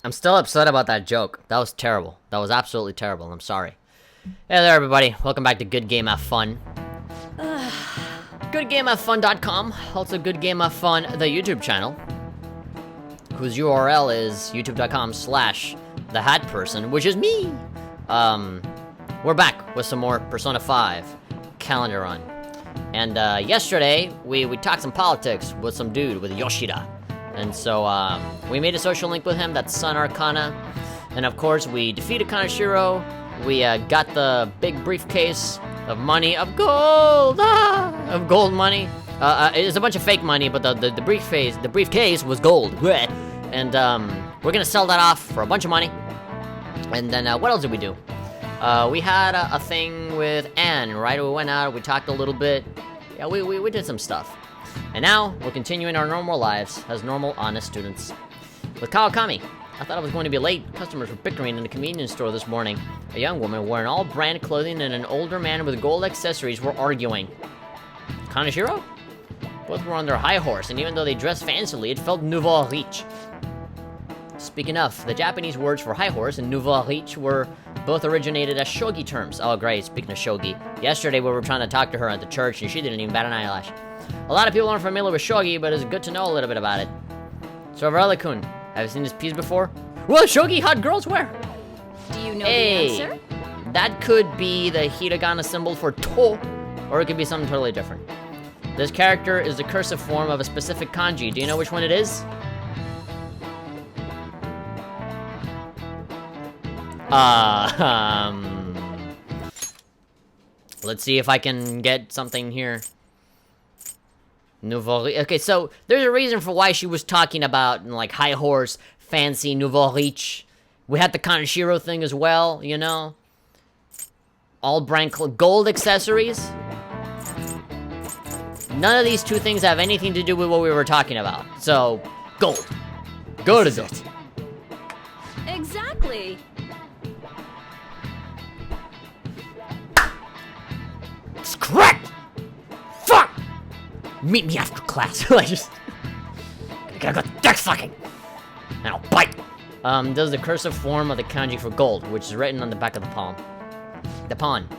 I'm still upset about that joke. That was terrible. That was absolutely terrible. I'm sorry. Hey there, everybody. Welcome back to Good Game Have Fun. GoodGameHaveFun.com. Also, Good Game Have Fun, the YouTube channel, whose URL is youtube.com/thehatperson, which is me. We're back with some more Persona 5 calendar run. And yesterday, we talked some politics with some dude, with Yoshida. And so, we made a social link with him, that's Sun Arcana. And of course, we defeated Kaneshiro. We got the big briefcase of money, of gold, of gold money. It's a bunch of fake money, but the briefcase was gold. And we're gonna sell that off for a bunch of money. And then what else did we do? We had a thing with Anne, right? We went out, we talked a little bit. Yeah, we did some stuff. And now, we're continuing our normal lives as normal, honest students. With Kawakami, I thought I was going to be late. Customers were bickering in the convenience store this morning. A young woman wearing all brand clothing and an older man with gold accessories were arguing. Kaneshiro? Both were on their high horse, and even though they dressed fancily, it felt nouveau riche. Speaking of, the Japanese words for high horse and nouveau riche were both originated as shogi terms. Oh great, speaking of shogi. Yesterday we were trying to talk to her at the church and she didn't even bat an eyelash. A lot of people aren't familiar with shogi, but it's good to know a little bit about it. So Varela-kun, have you seen this piece before? What shogi hot girls wear? Do you know the answer? That could be the hiragana symbol for to, or it could be something totally different. This character is the cursive form of a specific kanji. Do you know which one it is? Let's see if I can get something here. Nouveau riche. Okay, so there's a reason for why she was talking about, like, high horse, fancy, nouveau riche. We had the Kaneshiro thing as well, you know? All brand gold accessories. None of these two things have anything to do with what we were talking about. So, gold. Go to it. Exactly. It's correct! Fuck! Meet me after class. I just... I gotta go dick sucking! And I'll bite! Does the cursive form of the kanji for gold, which is written on the back of the palm. The pawn.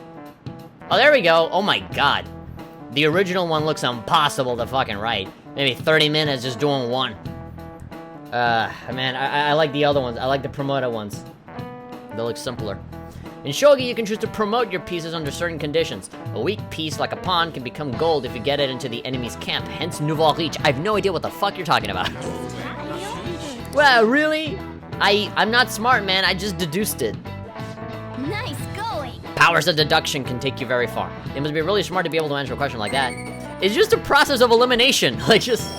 Oh, there we go! Oh my god. The original one looks impossible to fucking write. Maybe 30 minutes just doing one. Man, I like the other ones. I like the promoted ones. They look simpler. In shogi, you can choose to promote your pieces under certain conditions. A weak piece, like a pawn, can become gold if you get it into the enemy's camp, hence nouveau riche. I have no idea what the fuck you're talking about. Well, really? I'm not smart, man. I just deduced it. Nice going. Powers of deduction can take you very far. You must be really smart to be able to answer a question like that. It's just a process of elimination. Like, just...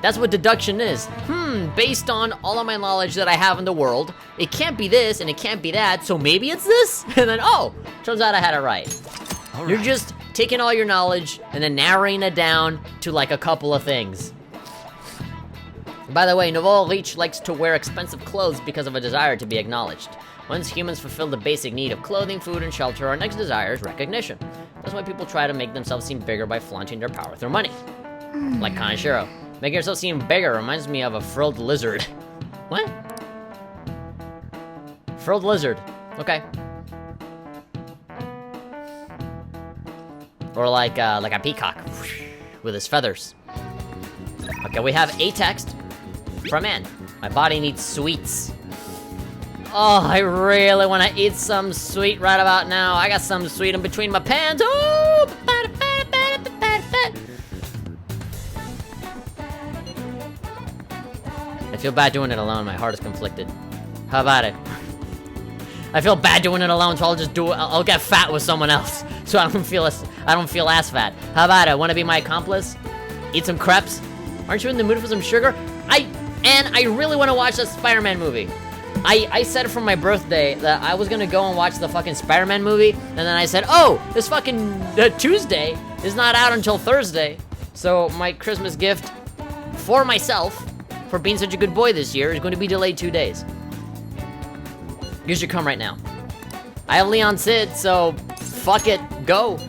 That's what deduction is. Based on all of my knowledge that I have in the world, it can't be this and it can't be that, so maybe it's this? And then, oh, turns out I had it right. You're just taking all your knowledge and then narrowing it down to like a couple of things. By the way, nouveau riche likes to wear expensive clothes because of a desire to be acknowledged. Once humans fulfill the basic need of clothing, food, and shelter, our next desire is recognition. That's why people try to make themselves seem bigger by flaunting their power through money. Like Kaneshiro. Making yourself seem bigger reminds me of a frilled lizard. What? Frilled lizard. Okay. Or like a peacock with his feathers. Okay, we have a text from Anne. My body needs sweets. Oh, I really want to eat some sweet right about now. I got some sweet in between my pants. Oh! I feel bad doing it alone. My heart is conflicted. How about it? I feel bad doing it alone, so I'll just do it. I'll get fat with someone else, so I don't feel as fat. How about it? Want to be my accomplice? Eat some crepes? Aren't you in the mood for some sugar? I really want to watch that Spider-Man movie. I said for my birthday that I was gonna go and watch the fucking Spider-Man movie, and then I said, oh, this fucking Tuesday is not out until Thursday. So my Christmas gift for myself, for being such a good boy this year, is going to be delayed 2 days. You should come right now. I have Leon Sid, so fuck it, go.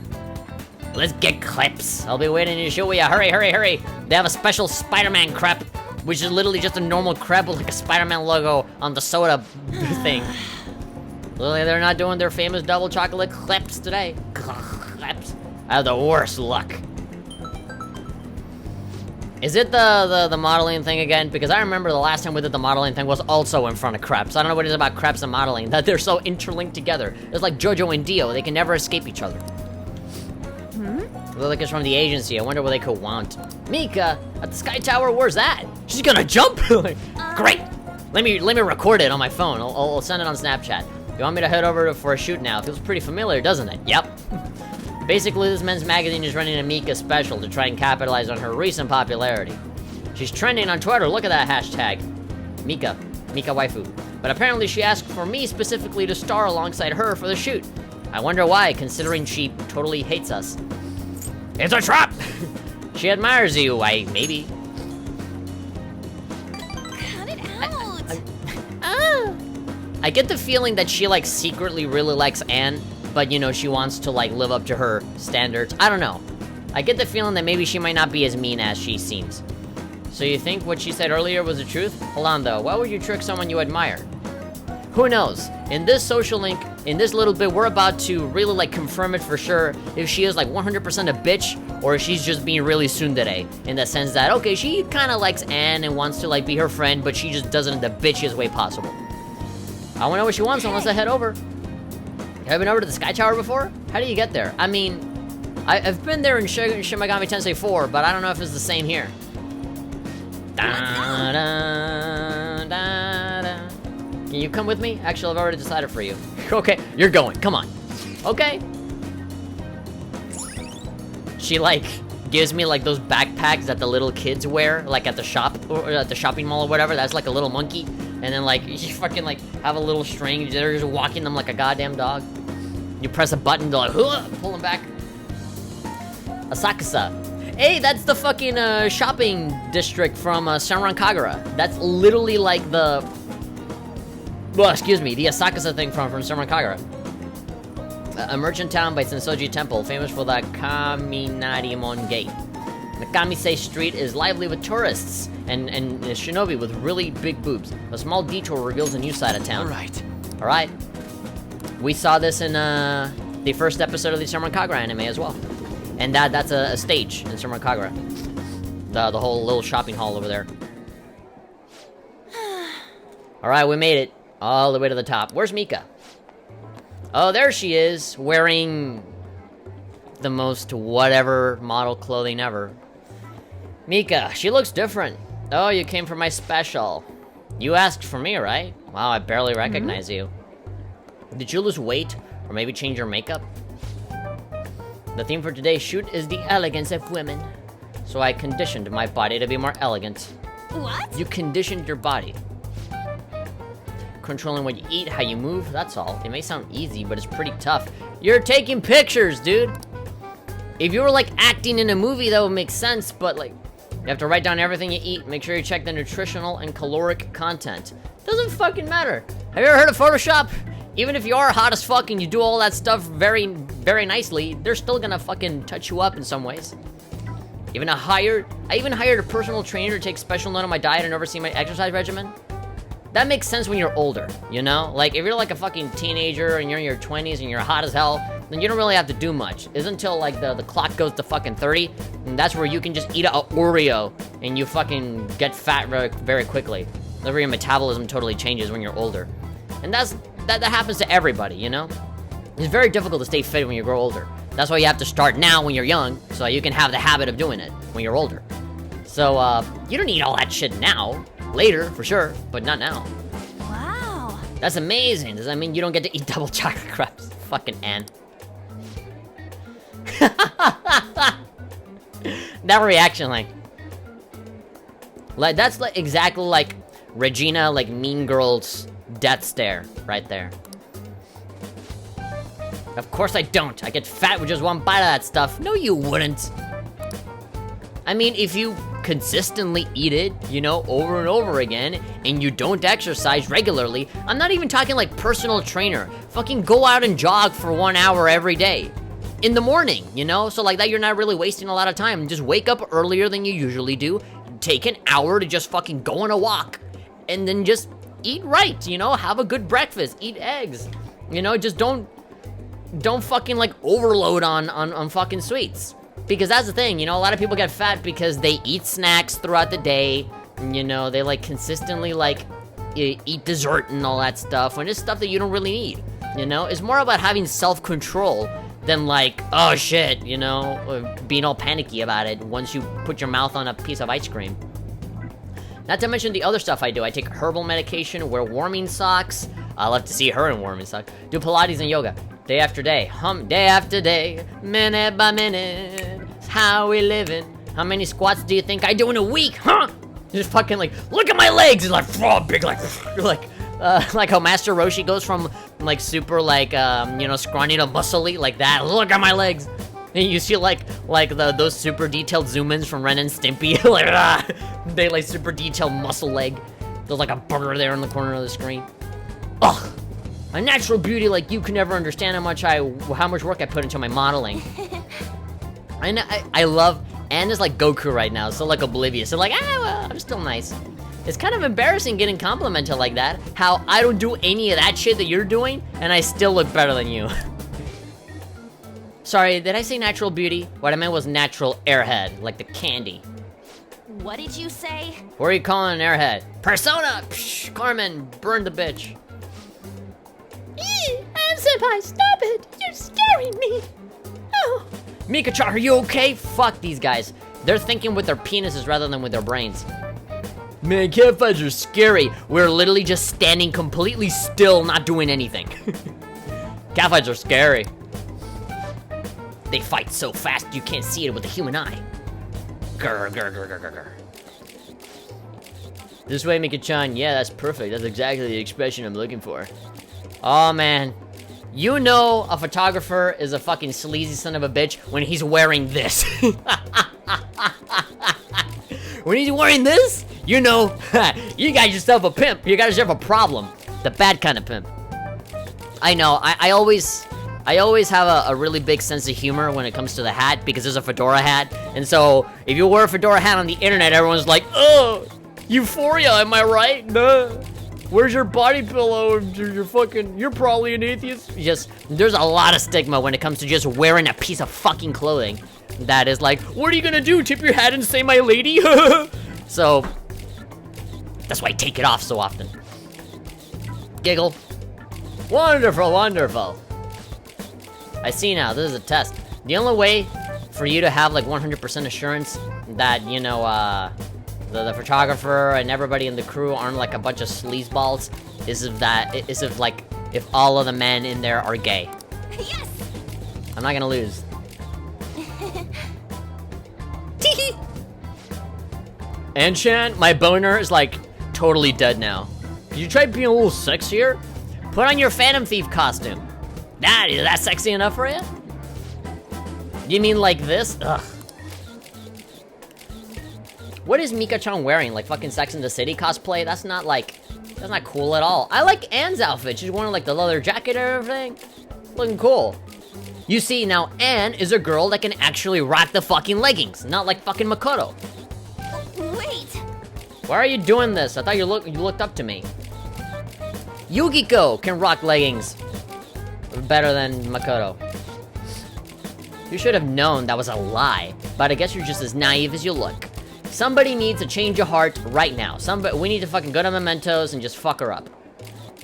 Let's get clips. I'll be waiting to show you. Hurry, hurry, hurry. They have a special Spider-Man crepe which is literally just a normal crepe with like a Spider-Man logo on the soda thing. Literally, they're not doing their famous double chocolate crepes today. Crepes. I have the worst luck. Is it the modeling thing again? Because I remember the last time we did the modeling thing was also in front of crepes. I don't know what it is about crepes and modeling, that they're so interlinked together. It's like JoJo and Dio, they can never escape each other. They're like it's from the agency, I wonder what they could want. Mika, at the Sky Tower, where's that? She's gonna jump? Like, great! Let me record it on my phone, I'll send it on Snapchat. You want me to head over for a shoot now? Feels pretty familiar, doesn't it? Yep. Basically, this men's magazine is running a Mika special to try and capitalize on her recent popularity. She's trending on Twitter, look at that hashtag. Mika waifu. But apparently she asked for me specifically to star alongside her for the shoot. I wonder why, considering she totally hates us. It's a trap! She admires you, maybe. Cut it out. I get the feeling that she, like, secretly really likes Anne, but, you know, she wants to, like, live up to her standards. I don't know. I get the feeling that maybe she might not be as mean as she seems. So you think what she said earlier was the truth? Hold on, though. Why would you trick someone you admire? Who knows? In this social link, in this little bit, we're about to really, like, confirm it for sure if she is, like, 100% a bitch, or if she's just being really tsundere, in the sense that, okay, she kind of likes Anne and wants to, like, be her friend, but she just does it in the bitchiest way possible. I want to know what she wants, so let's head over. Have you been over to the Sky Tower before? How do you get there? I mean, I've been there in Shin Megami Tensei 4, but I don't know if it's the same here. Da, da, da, da. Can you come with me? Actually, I've already decided for you. Okay, you're going. Come on. Okay. She, like, gives me, like, those backpacks that the little kids wear, like, at the shop, or at the shopping mall or whatever. That's, like, a little monkey. And then, like, you fucking, like, have a little string. They're just walking them like a goddamn dog. You press a button, they're like, pull them back. Asakusa. Hey, that's the fucking, shopping district from, Senran Kagura. That's literally, like, the... Well, excuse me, the Asakusa thing from Senran Kagura. A merchant town by Sensoji Temple, famous for the Kaminarimon Gate. Nakamise Street is lively with tourists and shinobi with really big boobs. A small detour reveals a new side of town. All right. We saw this in the first episode of the Senran Kagura anime as well, and that's a stage in Senran Kagura. The whole little shopping hall over there. All right, we made it all the way to the top. Where's Mika? Oh, there she is, wearing the most whatever model clothing ever. Mika, she looks different. Oh, you came for my special. You asked for me, right? Wow, I barely recognize you. Did you lose weight, or maybe change your makeup? The theme for today's shoot is the elegance of women. So I conditioned my body to be more elegant. What? You conditioned your body. Controlling what you eat, how you move, that's all. It may sound easy, but it's pretty tough. You're taking pictures, dude! If you were, like, acting in a movie, that would make sense, but, like, you have to write down everything you eat, make sure you check the nutritional and caloric content. Doesn't fucking matter. Have you ever heard of Photoshop? Even if you are hot as fuck and you do all that stuff very, very nicely, they're still gonna fucking touch you up in some ways. I even hired a personal trainer to take special note of my diet and oversee my exercise regimen. That makes sense when you're older, you know? Like, if you're like a fucking teenager and you're in your 20s and you're hot as hell, then you don't really have to do much. It's until, like, the clock goes to fucking 30, and that's where you can just eat an Oreo and you fucking get fat very, very quickly. That's where your metabolism totally changes when you're older. And that happens to everybody, you know? It's very difficult to stay fit when you grow older. That's why you have to start now when you're young, so you can have the habit of doing it when you're older. So, you don't need all that shit now. Later, for sure, but not now. Wow. That's amazing. Does that mean you don't get to eat double chocolate crepes? Fucking Anne. That reaction, like that's like exactly like Regina, like Mean Girl's death stare right there. Of course I don't. I get fat with just one bite of that stuff. No, you wouldn't. I mean, if you consistently eat it, you know, over and over again, and you don't exercise regularly, I'm not even talking like personal trainer. Fucking go out and jog for 1 hour every day. In the morning, you know? So like that, you're not really wasting a lot of time. Just wake up earlier than you usually do. take an hour to just fucking go on a walk. And then just eat right, you know? Have a good breakfast, eat eggs. You know, just don't fucking like overload on fucking sweets. Because that's the thing, you know, a lot of people get fat because they eat snacks throughout the day. You know, they like consistently like eat dessert and all that stuff when it's stuff that you don't really need. You know, it's more about having self-control than like, oh shit, you know, being all panicky about it once you put your mouth on a piece of ice cream. Not to mention the other stuff I do. I take herbal medication, wear warming socks. I love to see her in warming socks. Do Pilates and yoga. Day after day, day after day, minute by minute. It's how we living. How many squats do you think I do in a week, huh? Just fucking like, look at my legs. It's like, oh, big like how Master Roshi goes from like super like, you know, scrawny to muscly like that. Look at my legs. And you see like those super detailed zoom-ins from Ren and Stimpy. Like, they like super detailed muscle leg. There's like a burger there in the corner of the screen. Ugh. A natural beauty like you can never understand how much work I put into my modeling. And I love Anne is like Goku right now, so like oblivious. So like, well, I'm still nice. It's kind of embarrassing getting complimented like that. How I don't do any of that shit that you're doing, and I still look better than you. Sorry, did I say natural beauty? What I meant was natural airhead, like the candy. What did you say? What are you calling an airhead? Persona! Psh, Carmen, burn the bitch. Senpai, stop it! You're scaring me! Oh! Mika-chan, are you okay? Fuck these guys. They're thinking with their penises rather than with their brains. Man, campfires are scary. We're literally just standing completely still, not doing anything. Campfires are scary. They fight so fast you can't see it with the human eye. Grr, grr, grr, grr, grr, grr. This way, Mika-chan. Yeah, that's perfect. That's exactly the expression I'm looking for. Oh, man. You know a photographer is a fucking sleazy son of a bitch when he's wearing this. When he's wearing this, you know, you got yourself a pimp. You got yourself a problem. The bad kind of pimp. I know, I always have a really big sense of humor when it comes to the hat because there's a fedora hat. And so, if you wear a fedora hat on the internet, everyone's like, oh, euphoria, am I right? Nah. Where's your body pillow? You're probably an atheist. Just, there's a lot of stigma when it comes to just wearing a piece of fucking clothing. That is like, what are you gonna do? Tip your hat and say my lady? So, that's why I take it off so often. Giggle. Wonderful, wonderful. I see now, this is a test. The only way for you to have like 100% assurance that, you know, the photographer and everybody in the crew aren't like a bunch of sleazeballs is if all of the men in there are gay. Yes! I'm not gonna lose. Anchan, my boner is like totally dead now. Could you try being a little sexier? Put on your Phantom Thief costume. Is that sexy enough for you? You mean like this? Ugh. What is Mika-chan wearing? Like fucking Sex and the City cosplay? That's not cool at all. I like Anne's outfit. She's wearing like the leather jacket and everything. Looking cool. You see, now Anne is a girl that can actually rock the fucking leggings, not like fucking Makoto. Wait! Why are you doing this? I thought you looked up to me. Yukiko can rock leggings better than Makoto. You should have known that was a lie, but I guess you're just as naive as you look. Somebody needs a change of heart right now. We need to fucking go to Mementos and just fuck her up.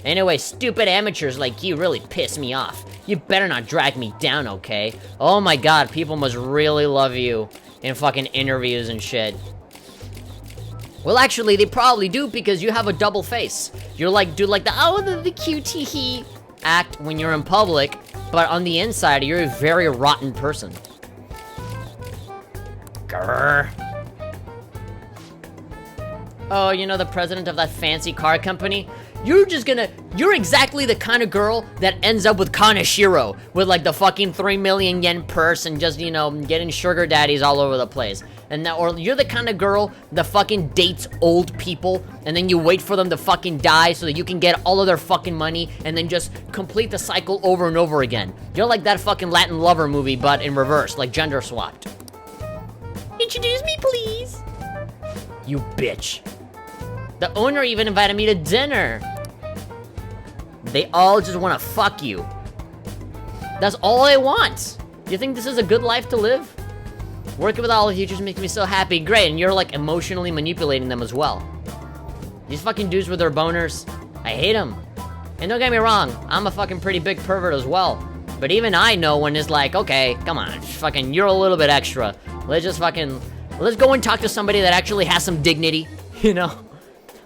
Anyway, stupid amateurs like you really piss me off. You better not drag me down, okay? Oh my god, people must really love you in fucking interviews and shit. Well, actually, they probably do because you have a double face. You're like, do like the cute hee act when you're in public, but on the inside, you're a very rotten person. Grrr. Oh, you know the president of that fancy car company? You're exactly the kind of girl that ends up with Kaneshiro, with like the fucking 3 million yen purse and just, you know, getting sugar daddies all over the place. Or you're the kind of girl that fucking dates old people, and then you wait for them to fucking die so that you can get all of their fucking money, and then just complete the cycle over and over again. You're like that fucking Latin Lover movie, but in reverse, like gender swapped. Introduce me, please. You bitch. The owner even invited me to dinner. They all just want to fuck you. That's all I want. You think this is a good life to live? Working with all of you just makes me so happy. Great, and you're like emotionally manipulating them as well. These fucking dudes with their boners, I hate them. And don't get me wrong, I'm a fucking pretty big pervert as well. But even I know when it's like, okay, come on, fucking, you're a little bit extra. Let's go and talk to somebody that actually has some dignity, you know?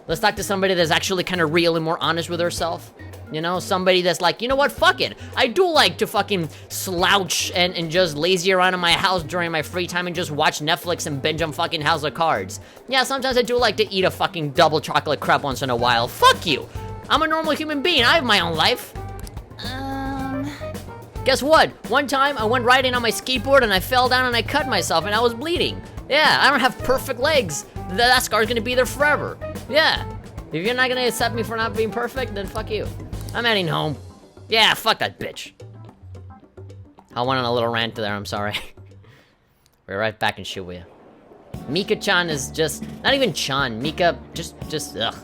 Let's talk to somebody that's actually kind of real and more honest with herself. You know, somebody that's like, you know what, fuck it. I do like to fucking slouch and just lazy around in my house during my free time and just watch Netflix and binge on fucking House of Cards. Yeah, sometimes I do like to eat a fucking double chocolate crepe once in a while. Fuck you. I'm a normal human being. I have my own life. Guess what? One time I went riding on my skateboard and I fell down and I cut myself and I was bleeding. Yeah, I don't have perfect legs. That scar's gonna be there forever. Yeah. If you're not gonna accept me for not being perfect, then fuck you. I'm heading home. Yeah, fuck that bitch. I went on a little rant there, I'm sorry. We're right back in Shibuya. Mika-chan is just, not even Chan, Mika, just, ugh.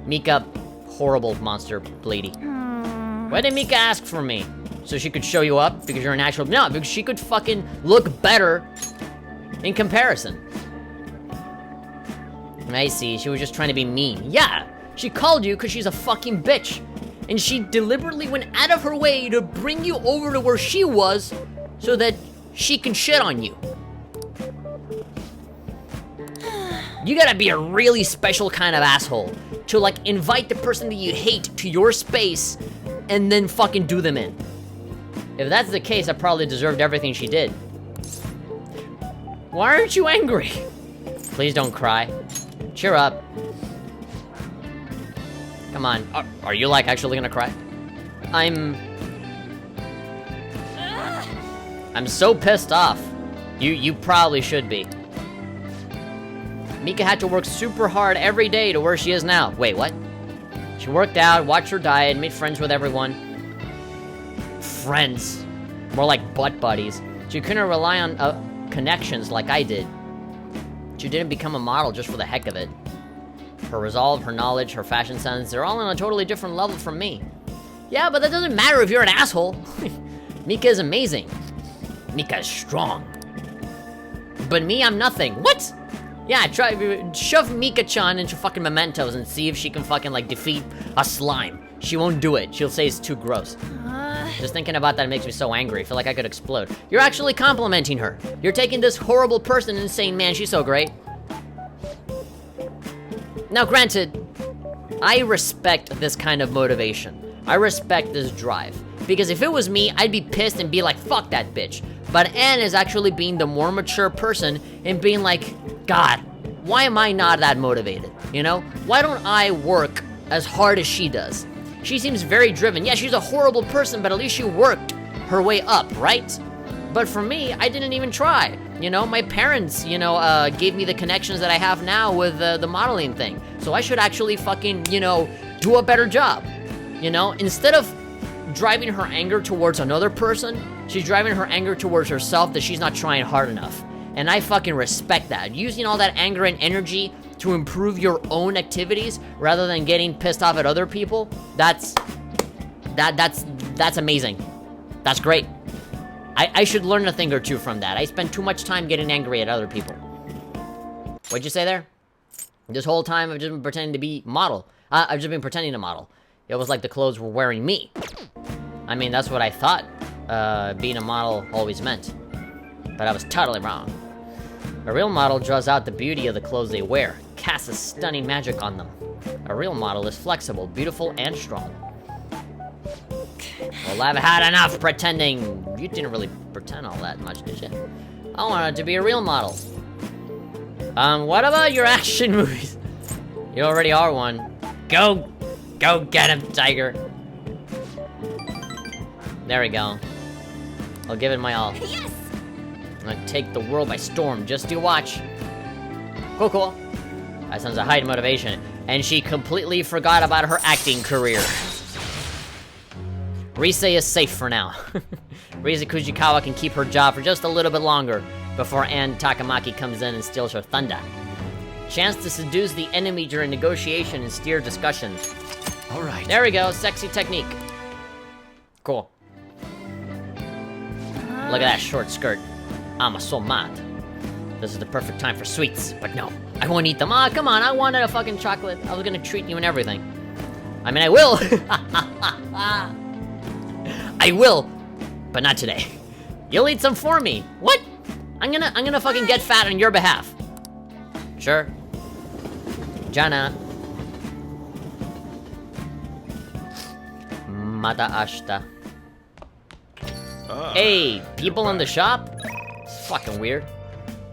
Mika, horrible monster lady. Why did Mika ask for me? So she could show you up because you're a natural? No, because she could fucking look better in comparison. I see, she was just trying to be mean. Yeah, she called you because she's a fucking bitch. And she deliberately went out of her way to bring you over to where she was so that she can shit on you. You gotta be a really special kind of asshole to like invite the person that you hate to your space and then fucking do them in. If that's the case, I probably deserved everything she did. Why aren't you angry? Please don't cry. Cheer up. Come on. Are you like actually gonna cry? I'm so pissed off. You probably should be. Mika had to work super hard every day to where she is now. Wait, what? She worked out, watched her diet, made friends with everyone. Friends. More like butt buddies. She couldn't rely on connections like I did. She didn't become a model just for the heck of it. Her resolve, her knowledge, her fashion sense, they're all on a totally different level from me. Yeah, but that doesn't matter if you're an asshole. Mika is amazing. Mika is strong. But me, I'm nothing. What? Yeah, shove Mika-chan into fucking mementos and see if she can fucking like defeat a slime. She won't do it. She'll say it's too gross. Just thinking about that makes me so angry. I feel like I could explode. You're actually complimenting her. You're taking this horrible person and saying, man, she's so great. Now, granted, I respect this kind of motivation. I respect this drive. Because if it was me, I'd be pissed and be like, fuck that bitch. But Anne is actually being the more mature person and being like, God, why am I not that motivated? You know? Why don't I work as hard as she does? She seems very driven. Yeah, she's a horrible person, but at least she worked her way up, right? But for me, I didn't even try. You know, my parents, gave me the connections that I have now with the modeling thing. So I should actually fucking, do a better job. You know, instead of driving her anger towards another person, she's driving her anger towards herself that she's not trying hard enough. And I fucking respect that. Using all that anger and energy to improve your own activities rather than getting pissed off at other people, that's amazing. That's great. I should learn a thing or two from that. I spend too much time getting angry at other people. What'd you say there? This whole time I've just been pretending to be model. I've just been pretending to model. It was like the clothes were wearing me. I mean, that's what I thought being a model always meant. But I was totally wrong. A real model draws out the beauty of the clothes they wear, casts a stunning magic on them. A real model is flexible, beautiful, and strong. Well, I've had enough pretending. You didn't really pretend all that much, did you? I wanted to be a real model. What about your action movies? You already are one. Go get him, Tiger. There we go. I'll give it my all. Yes! I'm gonna take the world by storm, just you watch. Cool. That sounds a high motivation. And she completely forgot about her acting career. Rise is safe for now. Rise Kujikawa can keep her job for just a little bit longer before Anne Takamaki comes in and steals her thunder. Chance to seduce the enemy during negotiation and steer discussions. All right. There we go, sexy technique. Cool. Look at that short skirt. I'm so mad. This is the perfect time for sweets, but no, I won't eat them. Ah, come on, I wanted a fucking chocolate. I was gonna treat you and everything. I mean, I will. I will, but not today. You'll eat some for me. What? I'm gonna fucking get fat on your behalf. Sure. Jana. Mata ashta. Hey, people in the shop? It's fucking weird.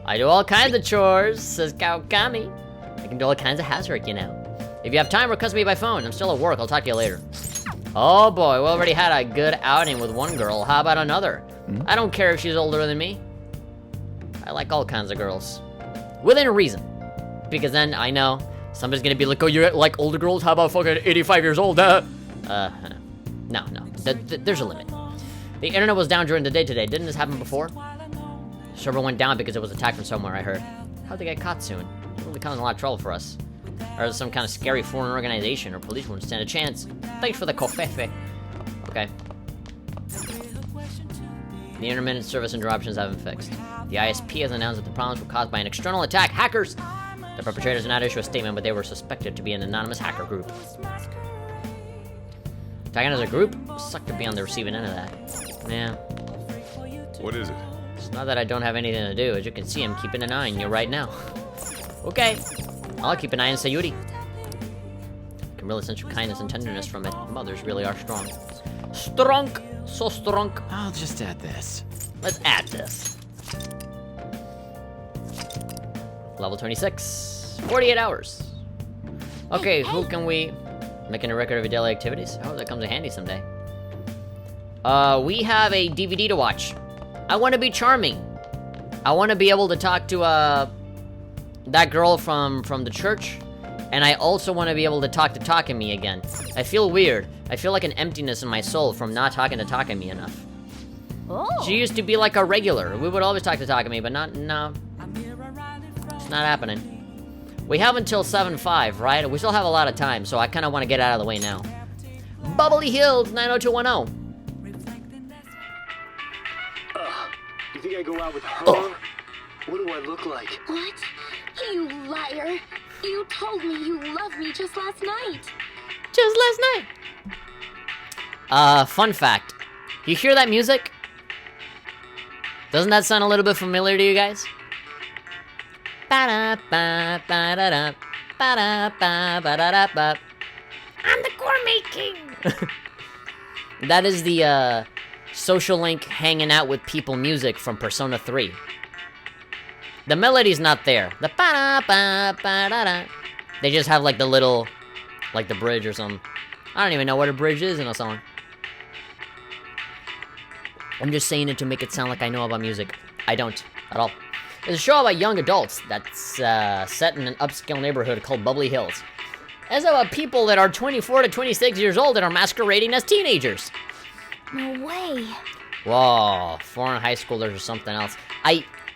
I do all kinds of chores, says Kaokami. I can do all kinds of housework, you know. If you have time, request me by phone. I'm still at work, I'll talk to you later. Oh boy, we already had a good outing with one girl. How about another? I don't care if she's older than me. I like all kinds of girls. Within reason. Because then I know somebody's gonna be like, oh, you like older girls? How about fucking 85 years old? No. There's a limit. The internet was down during the day today. Didn't this happen before? Server went down because it was attacked from somewhere, I heard. How'd they get caught soon? It will be causing a lot of trouble for us. Or some kind of scary foreign organization or police won't stand a chance. Thanks for the kofefe. Okay. The intermittent service interruptions have been fixed. The ISP has announced that the problems were caused by an external attack. Hackers! The perpetrators did not issue a statement, but they were suspected to be an anonymous hacker group. Attacking as a group? Suck to be on the receiving end of that. Yeah. What is it? It's not that I don't have anything to do. As you can see, I'm keeping an eye on you right now. Okay. I'll keep an eye on Sayuri. I can really sense your kindness and tenderness from it. Mothers really are strong. Strong! So strong. I'll just add this. Let's add this. Level 26. 48 hours. Okay, who can we... Making a record of your daily activities? Oh, that comes in handy someday. We have a DVD to watch. I want to be charming. I want to be able to talk to, that girl from the church. And I also want to be able to talk to Takemi again. I feel weird. I feel like an emptiness in my soul from not talking to Takemi enough. Oh. She used to be like a regular. We would always talk to Takemi, but no. It's not happening. We have until 7/5, right? We still have a lot of time, so I kind of want to get out of the way now. Bubbly Hills 90210. You think I go out with her? Oh. What do I look like? What? You liar. You told me you loved me just last night. Just last night. Fun fact. You hear that music? Doesn't that sound a little bit familiar to you guys? Ba-da-ba-ba-da-da, ba-da-ba-ba-da-da-ba. I'm the gourmet king. That is the social link hanging out with people music from Persona 3. The melody's not there. The ba-da-ba-ba-da-da. They just have like the little, like the bridge or something. I don't even know what a bridge is in a song. I'm just saying it to make it sound like I know about music. I don't at all. It's a show about young adults that's set in an upscale neighborhood called Bubbly Hills. It's about people that are 24 to 26 years old and are masquerading as teenagers. No way. Whoa, foreign high schoolers or something else.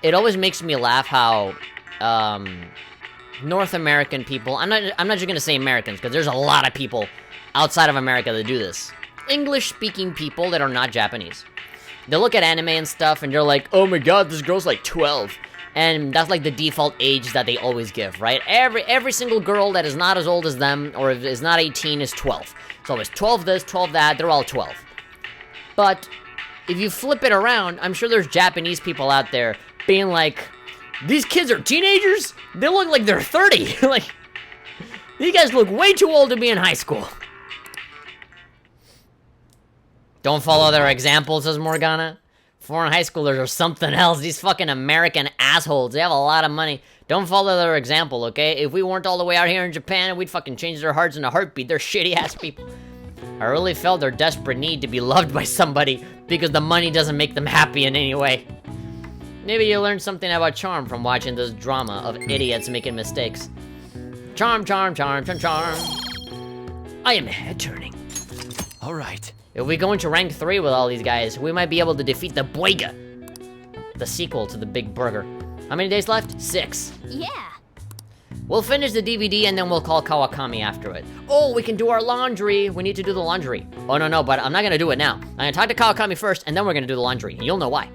It always makes me laugh how North American people, I'm not just gonna say Americans, because there's a lot of people outside of America that do this. English-speaking people that are not Japanese. They look at anime and stuff and they're like, oh my god, this girl's like 12. And that's like the default age that they always give, right? Every single girl that is not as old as them, or is not 18, is 12. So it's 12 this, 12 that, they're all 12. But if you flip it around, I'm sure there's Japanese people out there being like, these kids are teenagers? They look like they're 30. Like, these guys look way too old to be in high school. Don't follow their example, says Morgana. Foreign high schoolers are something else. These fucking American assholes. They have a lot of money. Don't follow their example, okay? If we weren't all the way out here in Japan, we'd fucking change their hearts in a heartbeat. They're shitty-ass people. I really felt their desperate need to be loved by somebody because the money doesn't make them happy in any way. Maybe you learned something about charm from watching this drama of idiots making mistakes. Charm, charm, charm, charm, charm. I am head turning. All right. If we go into rank 3 with all these guys, we might be able to defeat the Boiga, the sequel to the Big Burger. How many days left? 6. Yeah. We'll finish the DVD and then we'll call Kawakami after it. Oh, we can do our laundry. We need to do the laundry. Oh, no, but I'm not gonna do it now. I'm gonna talk to Kawakami first and then we're gonna do the laundry. And you'll know why.